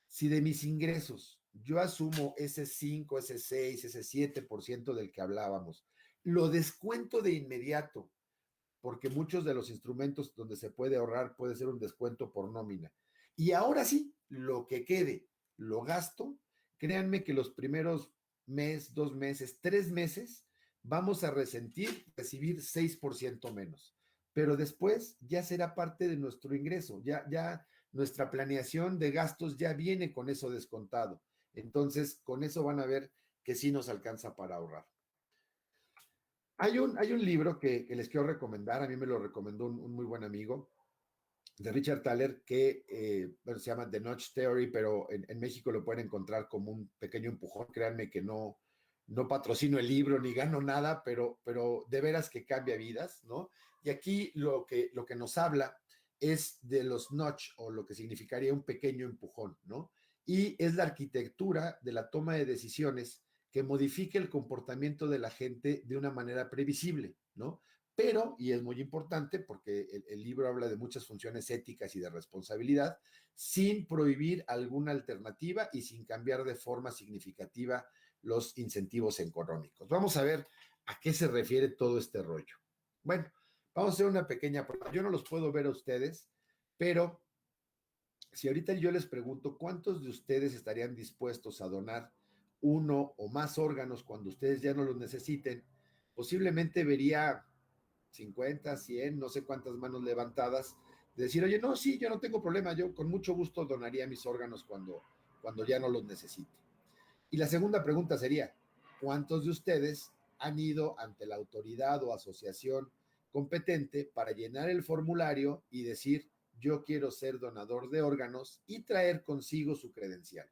Si de mis ingresos yo asumo ese 5, ese 6, ese 7% del que hablábamos, lo descuento de inmediato, porque muchos de los instrumentos donde se puede ahorrar puede ser un descuento por nómina. Y ahora sí, lo que quede, lo gasto. Créanme que los primeros mes, 2 meses, 3 meses, vamos a recibir 6% menos. Pero después ya será parte de nuestro ingreso, ya nuestra planeación de gastos ya viene con eso descontado. Entonces, con eso van a ver que sí nos alcanza para ahorrar. Hay un libro que les quiero recomendar, a mí me lo recomendó un muy buen amigo, de Richard Thaler, que bueno, se llama The Nudge Theory, pero en México lo pueden encontrar como un pequeño empujón. Créanme que no patrocino el libro ni gano nada, pero de veras que cambia vidas, ¿no? Y aquí lo que nos habla es de los notch, o lo que significaría un pequeño empujón, ¿no? Y es la arquitectura de la toma de decisiones que modifique el comportamiento de la gente de una manera previsible, ¿no? Pero, y es muy importante porque el libro habla de muchas funciones éticas y de responsabilidad, sin prohibir alguna alternativa y sin cambiar de forma significativa los incentivos económicos. Vamos a ver a qué se refiere todo este rollo. Bueno, vamos a hacer una pequeña prueba. Yo no los puedo ver a ustedes, pero si ahorita yo les pregunto cuántos de ustedes estarían dispuestos a donar uno o más órganos cuando ustedes ya no los necesiten, posiblemente vería 50, 100, no sé cuántas manos levantadas, de decir, oye, no, sí, yo no tengo problema, yo con mucho gusto donaría mis órganos cuando ya no los necesite. Y la segunda pregunta sería, ¿cuántos de ustedes han ido ante la autoridad o asociación competente para llenar el formulario y decir, yo quiero ser donador de órganos y traer consigo su credencial?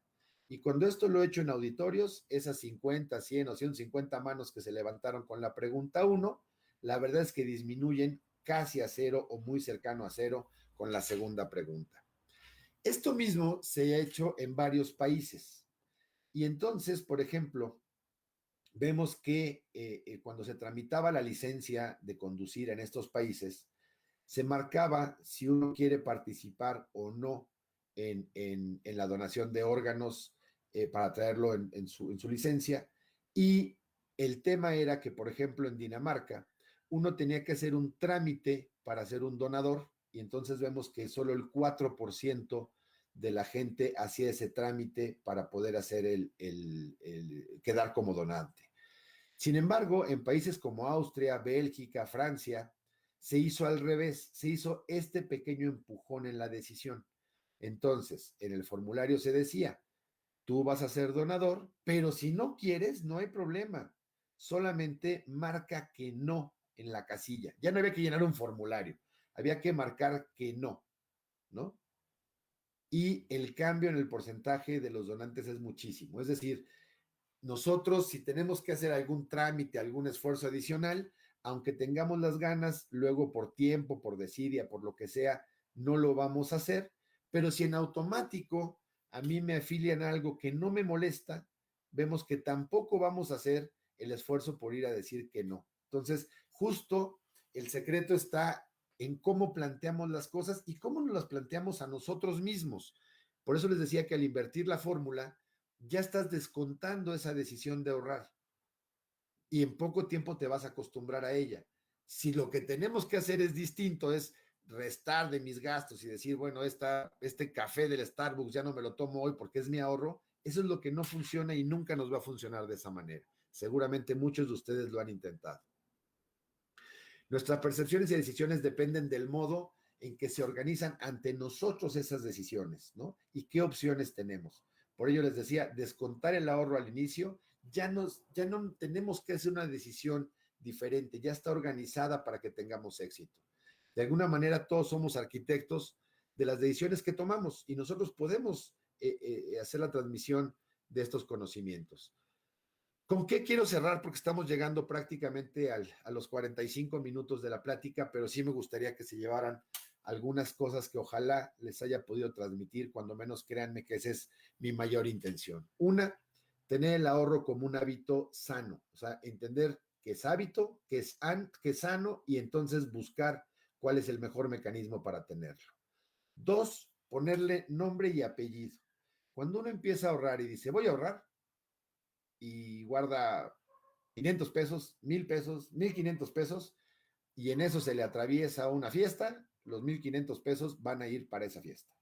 Y cuando esto lo he hecho en auditorios, esas 50, 100 o 150 manos que se levantaron con la pregunta 1, la verdad es que disminuyen casi a cero o muy cercano a cero con la segunda pregunta. Esto mismo se ha hecho en varios países. Y entonces, por ejemplo, vemos que cuando se tramitaba la licencia de conducir en estos países, se marcaba si uno quiere participar o no en la donación de órganos para traerlo en su licencia. Y el tema era que, por ejemplo, en Dinamarca, uno tenía que hacer un trámite para ser un donador y entonces vemos que solo el 4% de la gente hacía ese trámite para poder hacer quedar como donante. Sin embargo, en países como Austria, Bélgica, Francia, se hizo al revés, se hizo este pequeño empujón en la decisión. Entonces, en el formulario se decía, tú vas a ser donador, pero si no quieres, no hay problema. Solamente marca que no en la casilla. Ya no había que llenar un formulario, había que marcar que no, ¿no? Y el cambio en el porcentaje de los donantes es muchísimo. Es decir, nosotros si tenemos que hacer algún trámite, algún esfuerzo adicional, aunque tengamos las ganas, luego por tiempo, por desidia, por lo que sea, no lo vamos a hacer. Pero si en automático a mí me afilian a algo que no me molesta, vemos que tampoco vamos a hacer el esfuerzo por ir a decir que no. Entonces, justo el secreto está en cómo planteamos las cosas y cómo nos las planteamos a nosotros mismos. Por eso les decía que al invertir la fórmula, ya estás descontando esa decisión de ahorrar y en poco tiempo te vas a acostumbrar a ella. Si lo que tenemos que hacer es distinto, es restar de mis gastos y decir, bueno, este café del Starbucks ya no me lo tomo hoy porque es mi ahorro, eso es lo que no funciona y nunca nos va a funcionar de esa manera. Seguramente muchos de ustedes lo han intentado. Nuestras percepciones y decisiones dependen del modo en que se organizan ante nosotros esas decisiones, ¿no? Y qué opciones tenemos. Por ello les decía, descontar el ahorro al inicio, ya no tenemos que hacer una decisión diferente, ya está organizada para que tengamos éxito. De alguna manera todos somos arquitectos de las decisiones que tomamos y nosotros podemos hacer la transmisión de estos conocimientos. ¿Con qué quiero cerrar? Porque estamos llegando prácticamente a los 45 minutos de la plática, pero sí me gustaría que se llevaran algunas cosas que ojalá les haya podido transmitir, cuando menos créanme que esa es mi mayor intención. Una, tener el ahorro como un hábito sano, o sea, entender que es hábito, que es sano y entonces buscar cuál es el mejor mecanismo para tenerlo. Dos, ponerle nombre y apellido. Cuando uno empieza a ahorrar y dice, voy a ahorrar, y guarda 500 pesos, 1000 pesos, 1500 pesos, y en eso se le atraviesa una fiesta, los 1500 pesos van a ir para esa fiesta.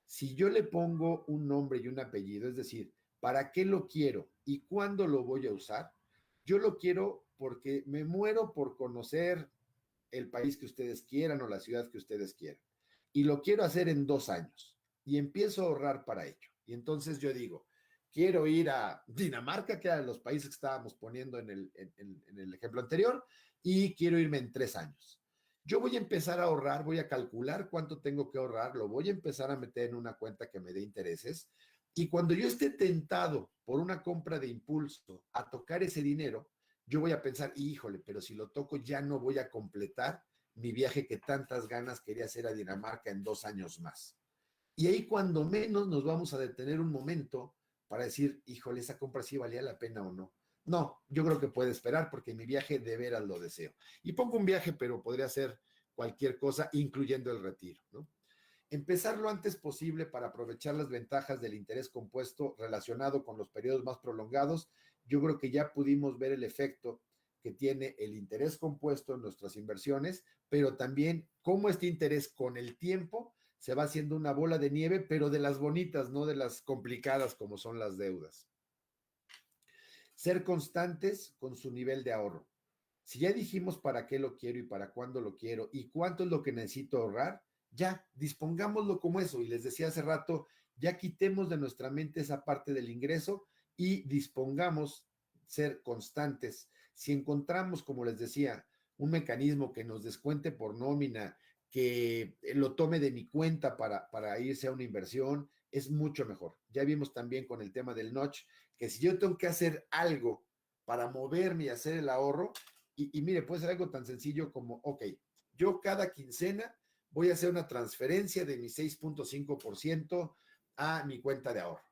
Si yo le pongo un nombre y un apellido, es decir, ¿para qué lo quiero y cuándo lo voy a usar? Yo lo quiero porque me muero por conocer el país que ustedes quieran o la ciudad que ustedes quieran. Y lo quiero hacer en 2 años. Y empiezo a ahorrar para ello. Y entonces yo digo, quiero ir a Dinamarca, que eran los países que estábamos poniendo en el ejemplo anterior, y quiero irme en 3 años. Yo voy a empezar a ahorrar, voy a calcular cuánto tengo que ahorrar, lo voy a empezar a meter en una cuenta que me dé intereses. Y cuando yo esté tentado por una compra de impulso a tocar ese dinero, yo voy a pensar, híjole, pero si lo toco ya no voy a completar mi viaje que tantas ganas quería hacer a Dinamarca en 2 años más. Y ahí cuando menos nos vamos a detener un momento para decir, híjole, esa compra sí valía la pena o no. No, yo creo que puede esperar porque mi viaje de veras lo deseo. Y pongo un viaje, pero podría ser cualquier cosa, incluyendo el retiro, ¿no? Empezar lo antes posible para aprovechar las ventajas del interés compuesto relacionado con los periodos más prolongados. Yo creo que ya pudimos ver el efecto que tiene el interés compuesto en nuestras inversiones, pero también cómo este interés con el tiempo se va haciendo una bola de nieve, pero de las bonitas, no de las complicadas como son las deudas. Ser constantes con su nivel de ahorro. Si ya dijimos para qué lo quiero y para cuándo lo quiero y cuánto es lo que necesito ahorrar, ya dispongámoslo como eso. Y les decía hace rato, ya quitemos de nuestra mente esa parte del ingreso y dispongamos ser constantes. Si encontramos, como les decía, un mecanismo que nos descuente por nómina, que lo tome de mi cuenta para irse a una inversión, es mucho mejor. Ya vimos también con el tema del notch, que si yo tengo que hacer algo para moverme y hacer el ahorro, y mire, puede ser algo tan sencillo como, ok, yo cada quincena voy a hacer una transferencia de mi 6.5% a mi cuenta de ahorro.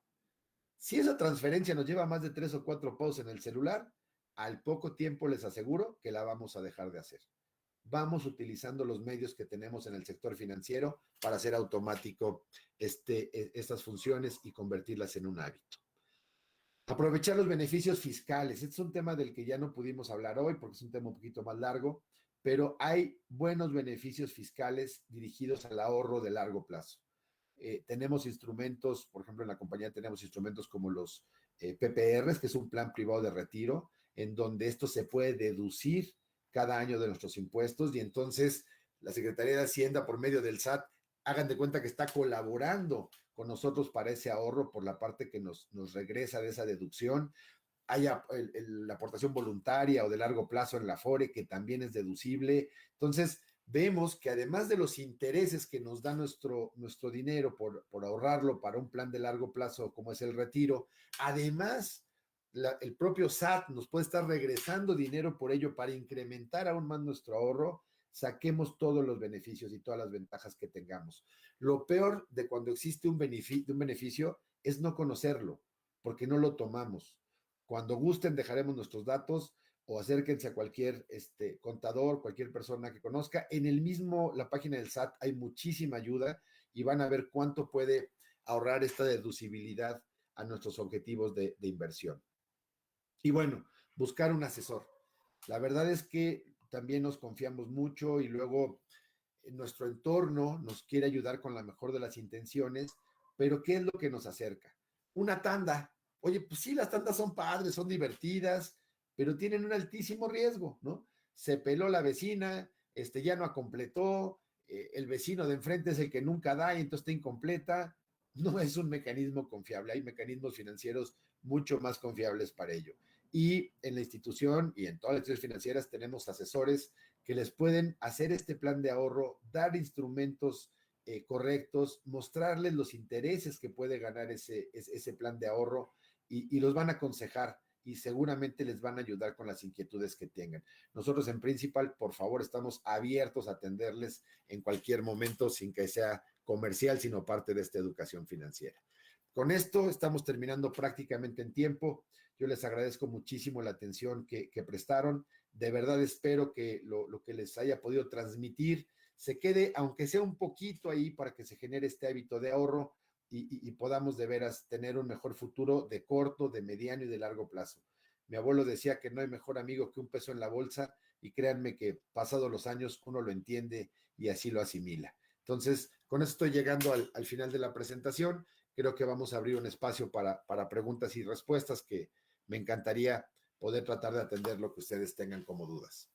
Si esa transferencia nos lleva más de 3 o 4 pagos en el celular, al poco tiempo les aseguro que la vamos a dejar de hacer. Vamos utilizando los medios que tenemos en el sector financiero para hacer automático estas funciones y convertirlas en un hábito. Aprovechar los beneficios fiscales. Este es un tema del que ya no pudimos hablar hoy porque es un tema un poquito más largo, pero hay buenos beneficios fiscales dirigidos al ahorro de largo plazo. Tenemos instrumentos, por ejemplo, en la compañía tenemos instrumentos como los PPRs, que es un plan privado de retiro, en donde esto se puede deducir cada año de nuestros impuestos y entonces la Secretaría de Hacienda, por medio del SAT, hagan de cuenta que está colaborando con nosotros para ese ahorro por la parte que nos regresa de esa deducción. Hay la aportación voluntaria o de largo plazo en la FORE, que también es deducible. Entonces, vemos que además de los intereses que nos da nuestro dinero por ahorrarlo para un plan de largo plazo como es el retiro, además el propio SAT nos puede estar regresando dinero por ello para incrementar aún más nuestro ahorro. Saquemos todos los beneficios y todas las ventajas que tengamos. Lo peor de cuando existe un beneficio es no conocerlo, porque no lo tomamos. Cuando gusten dejaremos nuestros datos o acérquense a cualquier contador, cualquier persona que conozca. En la página del SAT hay muchísima ayuda y van a ver cuánto puede ahorrar esta deducibilidad a nuestros objetivos de inversión. Y bueno, buscar un asesor. La verdad es que también nos confiamos mucho y luego en nuestro entorno nos quiere ayudar con la mejor de las intenciones, pero ¿qué es lo que nos acerca? Una tanda. Oye, pues sí, las tandas son padres, son divertidas, pero tienen un altísimo riesgo, ¿no? Se peló la vecina, ya no completó, el vecino de enfrente es el que nunca da y entonces está incompleta. No es un mecanismo confiable, hay mecanismos financieros mucho más confiables para ello. Y en la institución y en todas las instituciones financieras tenemos asesores que les pueden hacer este plan de ahorro, dar instrumentos correctos, mostrarles los intereses que puede ganar ese plan de ahorro y los van a aconsejar y seguramente les van a ayudar con las inquietudes que tengan. Nosotros en Principal, por favor, estamos abiertos a atenderles en cualquier momento sin que sea comercial, sino parte de esta educación financiera. Con esto estamos terminando prácticamente en tiempo. Yo les agradezco muchísimo la atención que prestaron. De verdad espero que lo que les haya podido transmitir se quede, aunque sea un poquito ahí, para que se genere este hábito de ahorro y podamos de veras tener un mejor futuro de corto, de mediano y de largo plazo. Mi abuelo decía que no hay mejor amigo que un peso en la bolsa y créanme que pasados los años uno lo entiende y así lo asimila. Entonces, con eso estoy llegando al final de la presentación. Creo que vamos a abrir un espacio para preguntas y respuestas que me encantaría poder tratar de atender lo que ustedes tengan como dudas.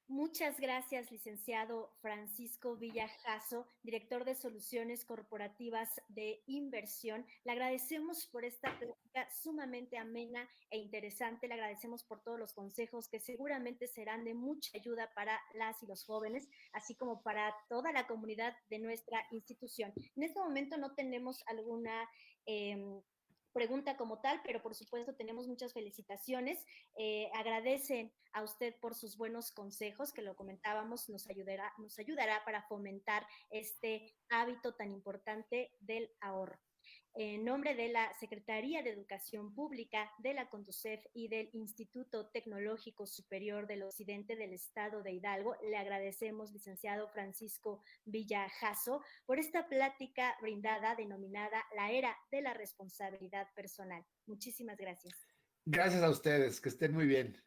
Muchas gracias, licenciado Francisco Villajaso, director de Soluciones Corporativas de Inversión. Le agradecemos por esta plática sumamente amena e interesante. Le agradecemos por todos los consejos que seguramente serán de mucha ayuda para las y los jóvenes, así como para toda la comunidad de nuestra institución. En este momento no tenemos alguna pregunta como tal, pero por supuesto tenemos muchas felicitaciones. Agradecen a usted por sus buenos consejos, que lo comentábamos, nos ayudará para fomentar este hábito tan importante del ahorro. En nombre de la Secretaría de Educación Pública, de la CONDUCEF y del Instituto Tecnológico Superior del Occidente del Estado de Hidalgo, le agradecemos, licenciado Francisco Villajaso, por esta plática brindada denominada La Era de la Responsabilidad Personal. Muchísimas gracias. Gracias a ustedes, que estén muy bien.